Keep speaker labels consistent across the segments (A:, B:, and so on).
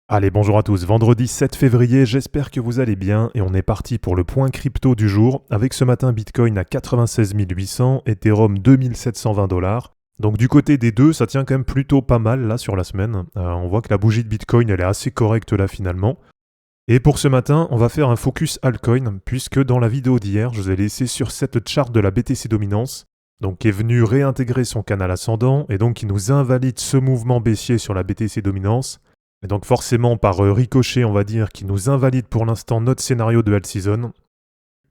A: Allez, bonjour à tous, vendredi 7 février, j'espère que vous allez bien et on est parti pour le point crypto du jour avec ce matin Bitcoin à 96 800, Ethereum 2720 $. Donc du côté des deux, ça tient quand même plutôt pas mal là sur la semaine. On voit que la bougie de Bitcoin elle est assez correcte là finalement. Et pour ce matin, on va faire un focus altcoin puisque dans la vidéo d'hier, je vous ai laissé sur cette charte de la BTC Dominance, donc qui est venue réintégrer son canal ascendant et donc qui nous invalide ce mouvement baissier sur la BTC Dominance. Et donc forcément par ricochet on va dire qui nous invalide pour l'instant notre scénario de alt season.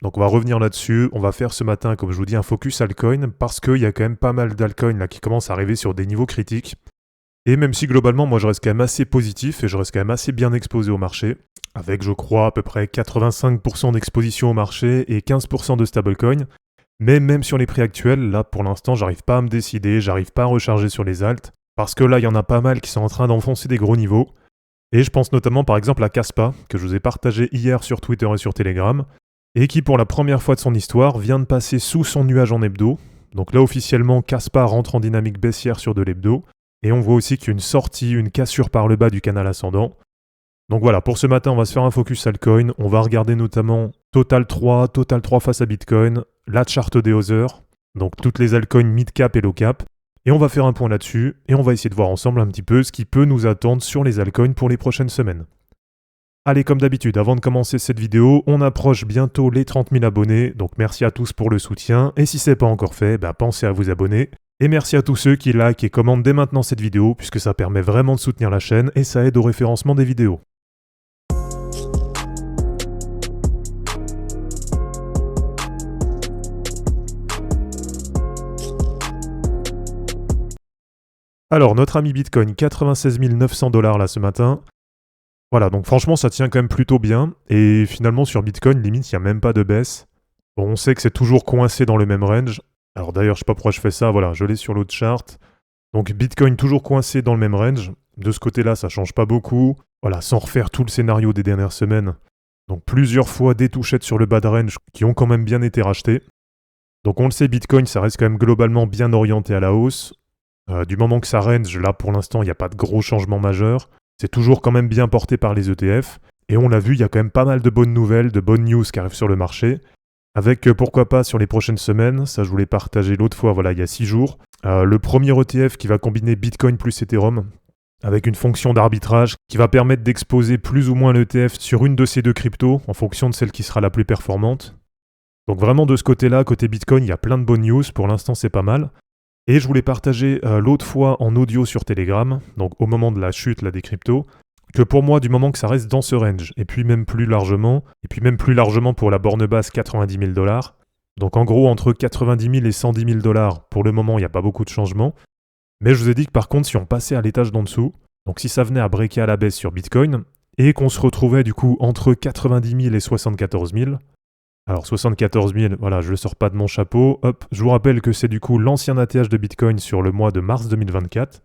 A: Donc on va revenir là-dessus, on va faire ce matin comme je vous dis un focus altcoin parce qu'il y a quand même pas mal d'altcoins là qui commencent à arriver sur des niveaux critiques. Et même si globalement moi je reste quand même assez positif et je reste quand même assez bien exposé au marché, avec je crois à peu près 85% d'exposition au marché et 15% de stablecoin, mais même sur les prix actuels, là pour l'instant j'arrive pas à me décider, j'arrive pas à recharger sur les alts, parce que là il y en a pas mal qui sont en train d'enfoncer des gros niveaux. Et je pense notamment par exemple à Kaspa, que je vous ai partagé hier sur Twitter et sur Telegram, et qui pour la première fois de son histoire vient de passer sous son nuage en hebdo. Donc là officiellement Kaspa rentre en dynamique baissière sur de l'hebdo, et on voit aussi qu'il y a une sortie, une cassure par le bas du canal ascendant. Donc voilà, pour ce matin on va se faire un focus altcoin, on va regarder notamment Total 3 face à Bitcoin, la charte des Other, donc toutes les altcoins mid-cap et low-cap, et on va faire un point là-dessus, et on va essayer de voir ensemble un petit peu ce qui peut nous attendre sur les altcoins pour les prochaines semaines. Allez, comme d'habitude, avant de commencer cette vidéo, on approche bientôt les 30 000 abonnés, donc merci à tous pour le soutien, et si ce n'est pas encore fait, pensez à vous abonner. Et merci à tous ceux qui likent et commentent dès maintenant cette vidéo, puisque ça permet vraiment de soutenir la chaîne et ça aide au référencement des vidéos. Alors, notre ami Bitcoin, 96 900 $ là ce matin. Voilà, donc franchement, ça tient quand même plutôt bien. Et finalement, sur Bitcoin, limite, il n'y a même pas de baisse. Bon, on sait que c'est toujours coincé dans le même range. Alors d'ailleurs, je sais pas pourquoi je fais ça, voilà, je l'ai sur l'autre charte. Donc Bitcoin toujours coincé dans le même range. De ce côté-là, ça change pas beaucoup. Voilà, sans refaire tout le scénario des dernières semaines. Donc plusieurs fois des touchettes sur le bas de range qui ont quand même bien été rachetées. Donc on le sait, Bitcoin, ça reste quand même globalement bien orienté à la hausse. Du moment que ça range, là pour l'instant, il n'y a pas de gros changements majeurs. C'est toujours quand même bien porté par les ETF. Et on l'a vu, il y a quand même pas mal de bonnes nouvelles, de bonnes news qui arrivent sur le marché. Avec pourquoi pas sur les prochaines semaines, ça je vous l'ai partagé l'autre fois, voilà, il y a 6 jours. Le premier ETF qui va combiner Bitcoin plus Ethereum, avec une fonction d'arbitrage qui va permettre d'exposer plus ou moins l'ETF sur une de ces deux cryptos, en fonction de celle qui sera la plus performante. Donc vraiment de ce côté-là, côté Bitcoin, il y a plein de bonnes news, pour l'instant c'est pas mal. Et je voulais partager l'autre fois en audio sur Telegram, donc au moment de la chute là, des cryptos, que pour moi, du moment que ça reste dans ce range, et puis même plus largement pour la borne basse 90 000 $, donc en gros entre 90 000 et 110 000 $, pour le moment il n'y a pas beaucoup de changements, mais je vous ai dit que par contre si on passait à l'étage d'en dessous, donc si ça venait à breaker à la baisse sur Bitcoin, et qu'on se retrouvait du coup entre 90 000 et 74 000, alors 74 000, voilà, je ne le sors pas de mon chapeau. Hop, je vous rappelle que c'est du coup l'ancien ATH de Bitcoin sur le mois de mars 2024.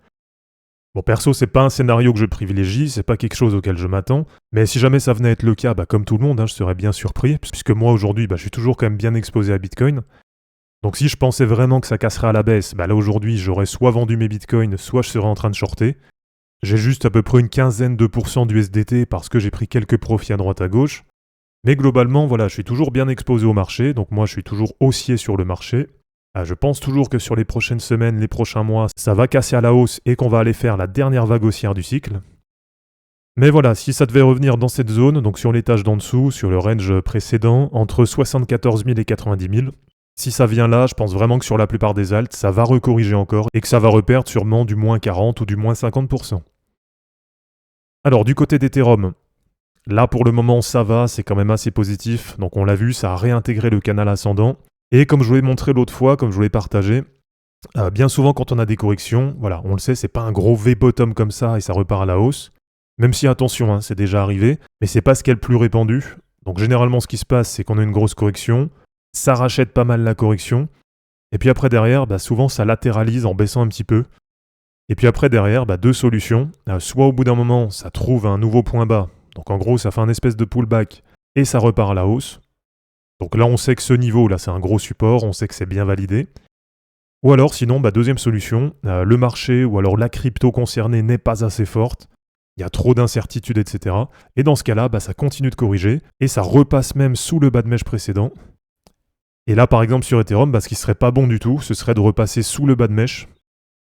A: Bon, perso, c'est pas un scénario que je privilégie, c'est pas quelque chose auquel je m'attends. Mais si jamais ça venait à être le cas, comme tout le monde, je serais bien surpris, puisque moi aujourd'hui, je suis toujours quand même bien exposé à Bitcoin. Donc si je pensais vraiment que ça casserait à la baisse, là aujourd'hui, j'aurais soit vendu mes Bitcoins, soit je serais en train de shorter. J'ai juste à peu près une quinzaine de % d'USDT parce que j'ai pris quelques profits à droite à gauche. Mais globalement, voilà, je suis toujours bien exposé au marché, donc moi je suis toujours haussier sur le marché. Je pense toujours que sur les prochaines semaines, les prochains mois, ça va casser à la hausse et qu'on va aller faire la dernière vague haussière du cycle. Mais voilà, si ça devait revenir dans cette zone, donc sur l'étage d'en dessous, sur le range précédent, entre 74 000 et 90 000, si ça vient là, je pense vraiment que sur la plupart des alts, ça va recorriger encore et que ça va reperdre sûrement du moins 40 ou du moins 50%. Alors du côté d'Ethereum, là pour le moment ça va, c'est quand même assez positif, donc on l'a vu, ça a réintégré le canal ascendant. Et comme je vous l'ai montré l'autre fois, comme je vous l'ai partagé, bien souvent quand on a des corrections, voilà, on le sait, c'est pas un gros V-bottom comme ça et ça repart à la hausse. Même si attention, c'est déjà arrivé, mais c'est pas ce qui est le plus répandu. Donc généralement ce qui se passe, c'est qu'on a une grosse correction, ça rachète pas mal la correction, et puis après derrière, souvent ça latéralise en baissant un petit peu. Et puis après derrière, deux solutions, soit au bout d'un moment ça trouve un nouveau point bas, donc en gros, ça fait un espèce de pullback et ça repart à la hausse. Donc là, on sait que ce niveau, là, c'est un gros support, on sait que c'est bien validé. Ou alors, sinon, deuxième solution, le marché ou alors la crypto concernée n'est pas assez forte. il y a trop d'incertitudes, etc. Et dans ce cas-là, ça continue de corriger, et ça repasse même sous le bas de mèche précédent. Et là, par exemple, sur Ethereum, ce qui serait pas bon du tout, ce serait de repasser sous le bas de mèche.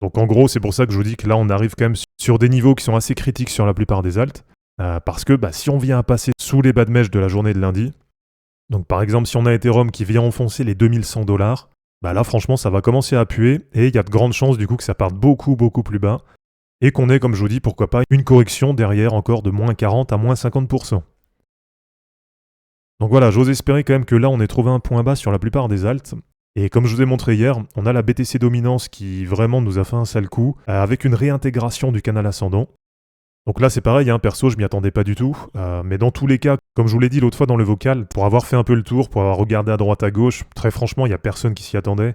A: Donc en gros, c'est pour ça que je vous dis que là, on arrive quand même sur des niveaux qui sont assez critiques sur la plupart des alts. Parce que si on vient à passer sous les bas de mèche de la journée de lundi, donc par exemple, si on a Ethereum qui vient enfoncer les 2100$, là, franchement, ça va commencer à appuyer, et il y a de grandes chances du coup que ça parte beaucoup, beaucoup plus bas, et qu'on ait, comme je vous dis, pourquoi pas, une correction derrière encore de moins 40 à moins 50%. Donc voilà, j'ose espérer quand même que là, on ait trouvé un point bas sur la plupart des alts. Et comme je vous ai montré hier, on a la BTC Dominance qui vraiment nous a fait un sale coup, avec une réintégration du canal ascendant. Donc là, c'est pareil, perso, je m'y attendais pas du tout. Mais dans tous les cas, comme je vous l'ai dit l'autre fois dans le vocal, pour avoir fait un peu le tour, pour avoir regardé à droite à gauche, très franchement, il n'y a personne qui s'y attendait.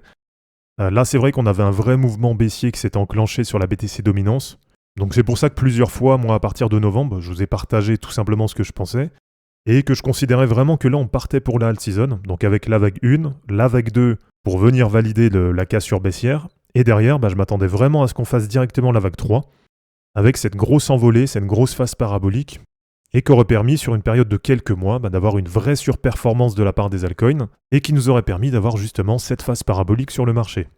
A: Là, c'est vrai qu'on avait un vrai mouvement baissier qui s'était enclenché sur la BTC Dominance. Donc c'est pour ça que plusieurs fois, moi, à partir de novembre, je vous ai partagé tout simplement ce que je pensais. Et que je considérais vraiment que là, on partait pour la alt season. Donc avec la vague 1, la vague 2, pour venir valider la cassure baissière. Et derrière, je m'attendais vraiment à ce qu'on fasse directement la vague 3. Avec cette grosse envolée, cette grosse phase parabolique, et qui aurait permis sur une période de quelques mois d'avoir une vraie surperformance de la part des altcoins, et qui nous aurait permis d'avoir justement cette phase parabolique sur le marché.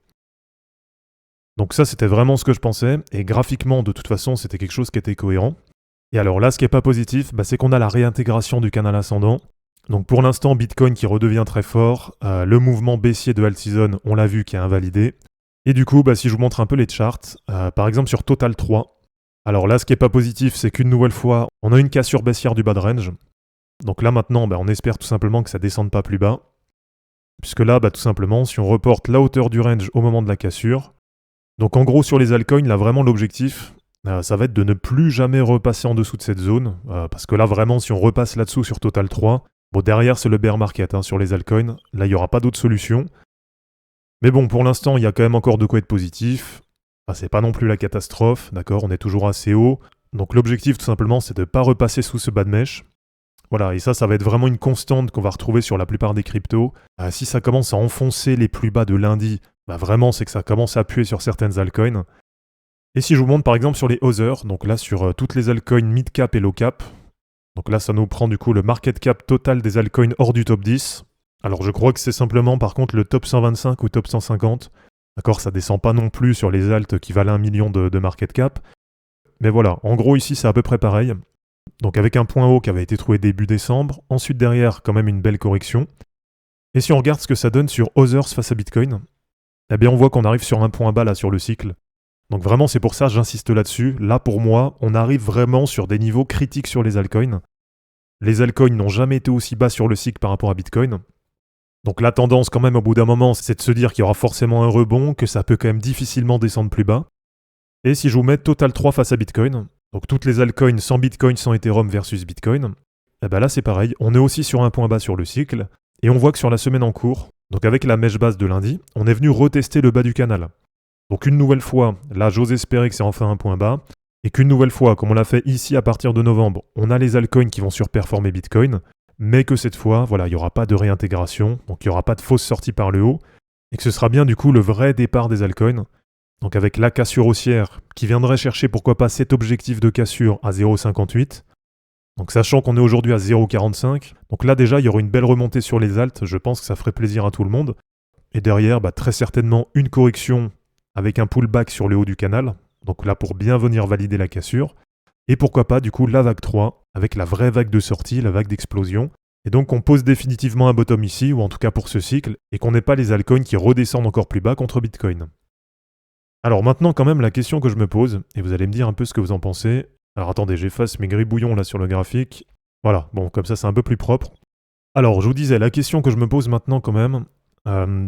A: Donc ça, c'était vraiment ce que je pensais, et graphiquement, de toute façon, c'était quelque chose qui était cohérent. Et alors là, ce qui n'est pas positif, c'est qu'on a la réintégration du canal ascendant. Donc pour l'instant, Bitcoin qui redevient très fort, le mouvement baissier de alt season, on l'a vu, qui est invalidé. Et du coup, si je vous montre un peu les charts, par exemple sur Total 3, alors là, ce qui n'est pas positif, c'est qu'une nouvelle fois, on a une cassure baissière du bas de range. Donc là, maintenant, on espère tout simplement que ça ne descende pas plus bas. Puisque là, tout simplement, si on reporte la hauteur du range au moment de la cassure, donc en gros, sur les altcoins, là, vraiment, l'objectif, ça va être de ne plus jamais repasser en dessous de cette zone. Parce que là, vraiment, si on repasse là-dessous sur Total 3, derrière, c'est le bear market sur les altcoins. Là, il n'y aura pas d'autre solution. Mais bon, pour l'instant, il y a quand même encore de quoi être positif. C'est pas non plus la catastrophe, d'accord, on est toujours assez haut. Donc l'objectif tout simplement c'est de ne pas repasser sous ce bas de mèche. Voilà, et ça va être vraiment une constante qu'on va retrouver sur la plupart des cryptos. Si ça commence à enfoncer les plus bas de lundi, vraiment c'est que ça commence à appuyer sur certaines altcoins. Et si je vous montre par exemple sur les Others, donc là sur toutes les altcoins mid cap et low cap, donc là ça nous prend du coup le market cap total des altcoins hors du top 10. Alors je crois que c'est simplement par contre le top 125 ou top 150. D'accord, ça descend pas non plus sur les alts qui valent 1 million de market cap. Mais voilà, en gros ici c'est à peu près pareil. Donc avec un point haut qui avait été trouvé début décembre, ensuite derrière quand même une belle correction. Et si on regarde ce que ça donne sur Others face à Bitcoin, on voit qu'on arrive sur un point bas là sur le cycle. Donc vraiment c'est pour ça j'insiste là-dessus. Là pour moi, on arrive vraiment sur des niveaux critiques sur les altcoins. Les altcoins n'ont jamais été aussi bas sur le cycle par rapport à Bitcoin. Donc la tendance quand même au bout d'un moment, c'est de se dire qu'il y aura forcément un rebond, que ça peut quand même difficilement descendre plus bas. Et si je vous mets Total 3 face à Bitcoin, donc toutes les altcoins sans Bitcoin, sans Ethereum versus Bitcoin, là c'est pareil, on est aussi sur un point bas sur le cycle, et on voit que sur la semaine en cours, donc avec la mèche basse de lundi, on est venu retester le bas du canal. Donc une nouvelle fois, là j'ose espérer que c'est enfin un point bas, et qu'une nouvelle fois, comme on l'a fait ici à partir de novembre, on a les altcoins qui vont surperformer Bitcoin, mais que cette fois, il n'y aura pas de réintégration, donc il n'y aura pas de fausse sortie par le haut, et que ce sera bien du coup le vrai départ des altcoins, donc avec la cassure haussière qui viendrait chercher pourquoi pas cet objectif de cassure à 0,58, donc sachant qu'on est aujourd'hui à 0,45, donc là déjà il y aura une belle remontée sur les alts, je pense que ça ferait plaisir à tout le monde, et derrière très certainement une correction avec un pullback sur le haut du canal, donc là pour bien venir valider la cassure, et pourquoi pas du coup la vague 3, avec la vraie vague de sortie, la vague d'explosion. Et donc on pose définitivement un bottom ici, ou en tout cas pour ce cycle, et qu'on n'ait pas les altcoins qui redescendent encore plus bas contre Bitcoin. Alors maintenant quand même la question que je me pose, et vous allez me dire un peu ce que vous en pensez. Alors attendez, j'efface mes gribouillons là sur le graphique. Voilà, bon comme ça c'est un peu plus propre. Alors je vous disais, la question que je me pose maintenant quand même,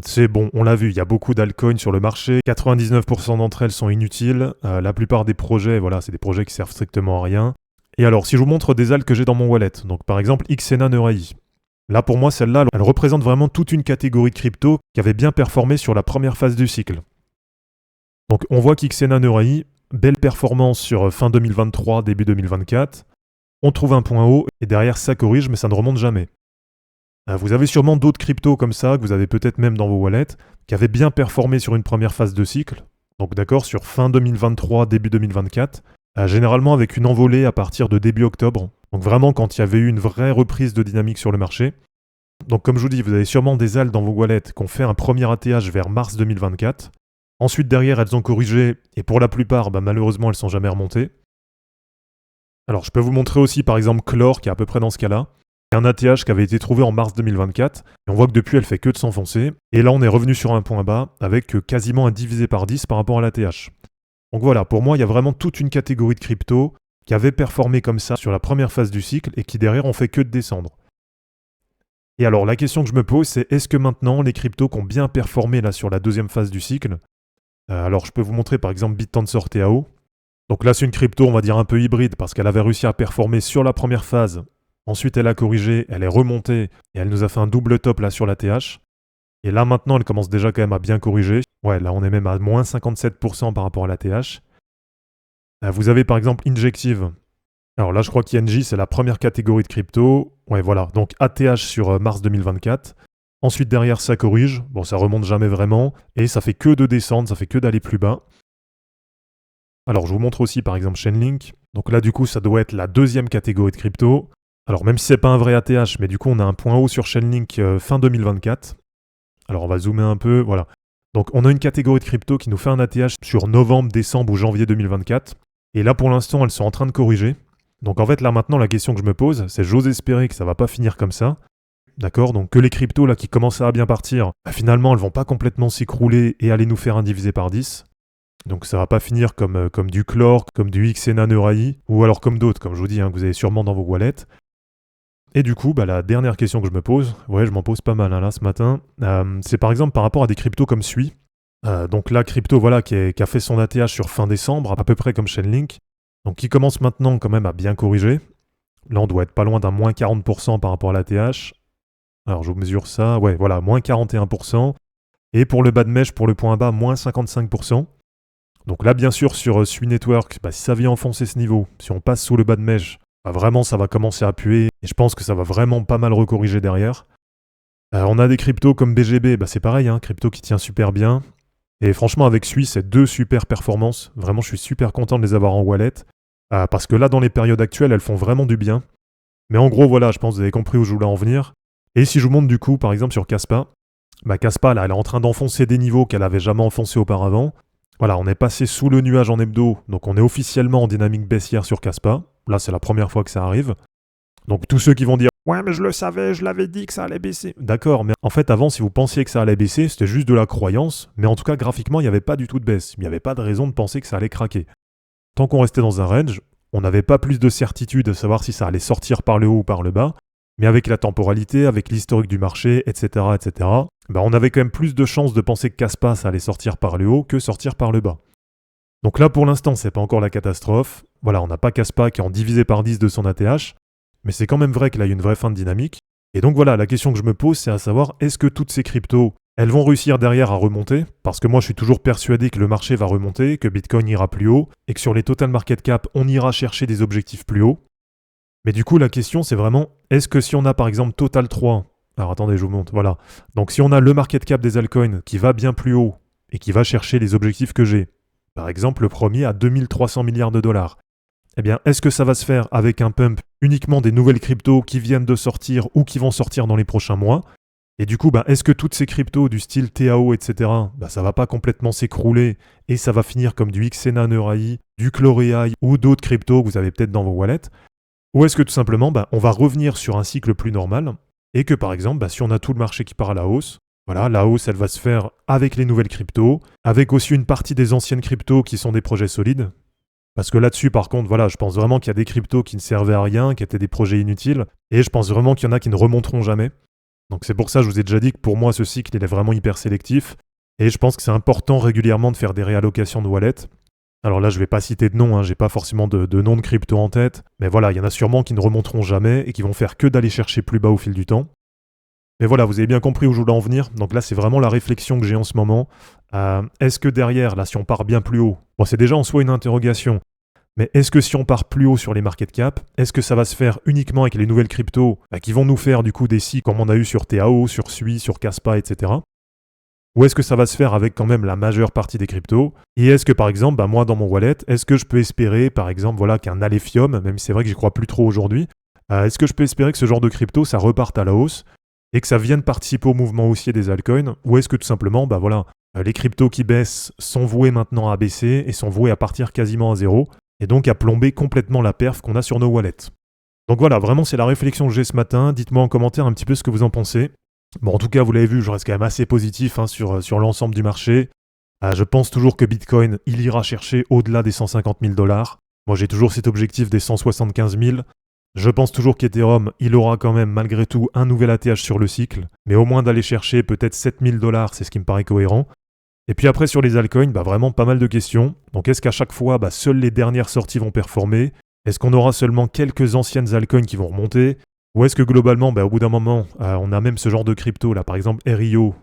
A: c'est bon, on l'a vu, il y a beaucoup d'altcoins sur le marché, 99% d'entre elles sont inutiles, la plupart des projets, voilà, c'est des projets qui servent strictement à rien. Et alors, si je vous montre des alts que j'ai dans mon wallet, donc par exemple Xena Neurai, là pour moi celle-là, elle représente vraiment toute une catégorie de crypto qui avait bien performé sur la première phase du cycle. Donc on voit qu'Xena Neurai, belle performance sur fin 2023, début 2024, on trouve un point haut et derrière ça corrige mais ça ne remonte jamais. Vous avez sûrement d'autres cryptos comme ça, que vous avez peut-être même dans vos wallets, qui avaient bien performé sur une première phase de cycle, donc d'accord, sur fin 2023, début 2024, généralement avec une envolée à partir de début octobre. Donc vraiment quand il y avait eu une vraie reprise de dynamique sur le marché. Donc comme je vous dis, vous avez sûrement des ALT dans vos wallets qui ont fait un premier ATH vers mars 2024. Ensuite derrière, elles ont corrigé et pour la plupart, malheureusement, elles ne sont jamais remontées. Alors je peux vous montrer aussi par exemple Clore qui est à peu près dans ce cas-là. Un ATH qui avait été trouvé en mars 2024, et on voit que depuis elle fait que de s'enfoncer, et là on est revenu sur un point bas, avec quasiment un divisé par 10 par rapport à l'ATH. Donc voilà, pour moi il y a vraiment toute une catégorie de crypto qui avait performé comme ça sur la première phase du cycle, et qui derrière ont fait que de descendre. Et alors la question que je me pose c'est est-ce que maintenant les cryptos qui ont bien performé là sur la deuxième phase du cycle, alors je peux vous montrer par exemple BitTensor TAO, donc là c'est une crypto on va dire un peu hybride, parce qu'elle avait réussi à performer sur la première phase. Ensuite, elle a corrigé, elle est remontée et elle nous a fait un double top là sur la TH. Et là maintenant, elle commence déjà quand même à bien corriger. Ouais, là on est même à moins 57% par rapport à la TH. Vous avez par exemple Injective. Alors là, je crois qu'INJ, c'est la première catégorie de crypto. Ouais, voilà. Donc ATH sur mars 2024. Ensuite, derrière, ça corrige. Bon, ça remonte jamais vraiment. Et ça fait que de descendre, ça fait que d'aller plus bas. Alors, je vous montre aussi par exemple Chainlink. Donc là, du coup, ça doit être la deuxième catégorie de crypto. Alors même si c'est pas un vrai ATH, mais du coup on a un point haut sur Chainlink fin 2024. Alors on va zoomer un peu, voilà. Donc on a une catégorie de crypto qui nous fait un ATH sur novembre, décembre ou janvier 2024. Et là pour l'instant elles sont en train de corriger. Donc en fait là maintenant la question que je me pose, c'est j'ose espérer que ça va pas finir comme ça. D'accord, donc que les cryptos là qui commencent à bien partir, finalement elles vont pas complètement s'écrouler et aller nous faire un divisé par 10. Donc ça va pas finir comme du Clore, comme du XNA Neurai, ou alors comme d'autres, comme je vous dis, que vous avez sûrement dans vos wallets. Et du coup, la dernière question que je me pose, ouais, je m'en pose pas mal là ce matin, c'est par exemple par rapport à des cryptos comme Sui. Donc là, crypto voilà, qui a fait son ATH sur fin décembre, à peu près comme Chainlink, donc qui commence maintenant quand même à bien corriger. Là, on doit être pas loin d'un moins 40% par rapport à l'ATH. Alors je vous mesure ça, ouais, voilà, moins 41%. Et pour le bas de mèche, pour le point bas, moins 55%. Donc là, bien sûr, sur Sui Network, si ça vient enfoncer ce niveau, si on passe sous le bas de mèche, vraiment, ça va commencer à puer et je pense que ça va vraiment pas mal recorriger derrière. On a des cryptos comme BGB, c'est pareil, crypto qui tient super bien. Et franchement, avec Sui, c'est deux super performances. Vraiment, je suis super content de les avoir en wallet. Parce que là, dans les périodes actuelles, elles font vraiment du bien. Mais en gros, voilà, je pense que vous avez compris où je voulais en venir. Et si je vous montre du coup, par exemple, sur Kaspa, Kaspa, là, elle est en train d'enfoncer des niveaux qu'elle avait jamais enfoncés auparavant. Voilà, on est passé sous le nuage en hebdo, donc on est officiellement en dynamique baissière sur Kaspa. Là, c'est la première fois que ça arrive. Donc tous ceux qui vont dire « Ouais, mais je le savais, je l'avais dit que ça allait baisser. » D'accord, mais en fait, avant, si vous pensiez que ça allait baisser, c'était juste de la croyance. Mais en tout cas, graphiquement, il n'y avait pas du tout de baisse. Il n'y avait pas de raison de penser que ça allait craquer. Tant qu'on restait dans un range, on n'avait pas plus de certitude de savoir si ça allait sortir par le haut ou par le bas. Mais avec la temporalité, avec l'historique du marché, etc., on avait quand même plus de chances de penser que Kaspa, ça allait sortir par le haut que sortir par le bas. Donc là, pour l'instant, c'est pas encore la catastrophe. Voilà, on n'a pas Kaspa qui est en divisé par 10 de son ATH, mais c'est quand même vrai qu'il a eu une vraie fin de dynamique. Et donc voilà, la question que je me pose, c'est à savoir, est-ce que toutes ces cryptos, elles vont réussir derrière à remonter? Parce que moi, je suis toujours persuadé que le marché va remonter, que Bitcoin ira plus haut, et que sur les total market cap, on ira chercher des objectifs plus hauts. Mais du coup, la question, c'est vraiment, est-ce que si on a par exemple Total 3, alors attendez, je vous montre, voilà. Donc si on a le market cap des altcoins qui va bien plus haut, et qui va chercher les objectifs que j'ai, par exemple le premier à 2300 milliards de dollars, eh bien, est-ce que ça va se faire avec un pump uniquement des nouvelles cryptos qui viennent de sortir ou qui vont sortir dans les prochains mois? Et du coup, est-ce que toutes ces cryptos du style TAO, etc., ça va pas complètement s'écrouler et ça va finir comme du XNA Neurai, du Clore ou d'autres cryptos que vous avez peut-être dans vos wallets? Ou est-ce que tout simplement, on va revenir sur un cycle plus normal et que par exemple, si on a tout le marché qui part à la hausse, voilà, la hausse, elle va se faire avec les nouvelles cryptos, avec aussi une partie des anciennes cryptos qui sont des projets solides. Parce que là-dessus, par contre, voilà, je pense vraiment qu'il y a des cryptos qui ne servaient à rien, qui étaient des projets inutiles, et je pense vraiment qu'il y en a qui ne remonteront jamais. Donc c'est pour ça que je vous ai déjà dit que pour moi, ce cycle, il est vraiment hyper sélectif, et je pense que c'est important régulièrement de faire des réallocations de wallet. Alors là, je vais pas citer de nom, j'ai pas forcément de nom de crypto en tête, mais voilà, il y en a sûrement qui ne remonteront jamais et qui vont faire que d'aller chercher plus bas au fil du temps. Mais voilà, vous avez bien compris où je voulais en venir. Donc là, c'est vraiment la réflexion que j'ai en ce moment. Est-ce que derrière, là, si on part bien plus haut, c'est déjà en soi une interrogation, mais est-ce que si on part plus haut sur les market cap, est-ce que ça va se faire uniquement avec les nouvelles cryptos qui vont nous faire du coup des cycles comme on a eu sur TAO, sur Sui, sur Kaspa, etc. Ou est-ce que ça va se faire avec quand même la majeure partie des cryptos? Et est-ce que par exemple, moi dans mon wallet, est-ce que je peux espérer par exemple voilà, qu'un Alephium, même si c'est vrai que j'y crois plus trop aujourd'hui, est-ce que je peux espérer que ce genre de crypto, ça reparte à la hausse et que ça vienne participer au mouvement haussier des altcoins? Ou est-ce que tout simplement, voilà, les cryptos qui baissent sont voués maintenant à baisser et sont voués à partir quasiment à zéro et donc à plomber complètement la perf qu'on a sur nos wallets? Donc voilà, vraiment c'est la réflexion que j'ai ce matin. Dites-moi en commentaire un petit peu ce que vous en pensez. Bon, en tout cas, vous l'avez vu, je reste quand même assez positif sur l'ensemble du marché. Je pense toujours que Bitcoin, il ira chercher au-delà des 150 000 dollars. Moi, j'ai toujours cet objectif des 175 000. Je pense toujours qu'Ethereum, il aura quand même malgré tout un nouvel ATH sur le cycle, mais au moins d'aller chercher peut-être 7 000 dollars, c'est ce qui me paraît cohérent. Et puis après, sur les altcoins, vraiment pas mal de questions. Donc est-ce qu'à chaque fois, seules les dernières sorties vont performer? Est-ce qu'on aura seulement quelques anciennes altcoins qui vont remonter? Ou est-ce que globalement, au bout d'un moment, on a même ce genre de crypto, là par exemple RIO,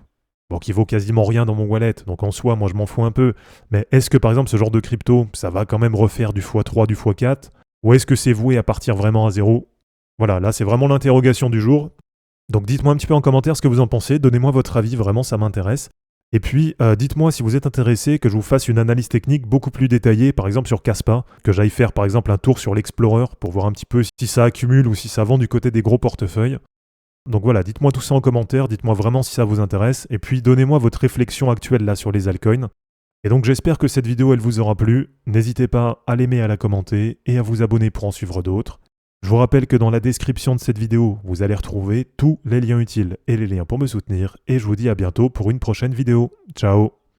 A: qui vaut quasiment rien dans mon wallet, donc en soi, moi je m'en fous un peu, mais est-ce que par exemple ce genre de crypto, ça va quand même refaire du x3, du x4, ou est-ce que c'est voué à partir vraiment à zéro? Voilà, là c'est vraiment l'interrogation du jour. Donc dites-moi un petit peu en commentaire ce que vous en pensez, donnez-moi votre avis, vraiment ça m'intéresse. Et puis, dites-moi si vous êtes intéressé que je vous fasse une analyse technique beaucoup plus détaillée, par exemple sur Kaspa, que j'aille faire par exemple un tour sur l'Explorer pour voir un petit peu si ça accumule ou si ça vend du côté des gros portefeuilles. Donc voilà, dites-moi tout ça en commentaire, dites-moi vraiment si ça vous intéresse, et puis donnez-moi votre réflexion actuelle là sur les altcoins. Et donc j'espère que cette vidéo elle vous aura plu, n'hésitez pas à l'aimer, à la commenter, et à vous abonner pour en suivre d'autres. Je vous rappelle que dans la description de cette vidéo, vous allez retrouver tous les liens utiles et les liens pour me soutenir, et je vous dis à bientôt pour une prochaine vidéo. Ciao!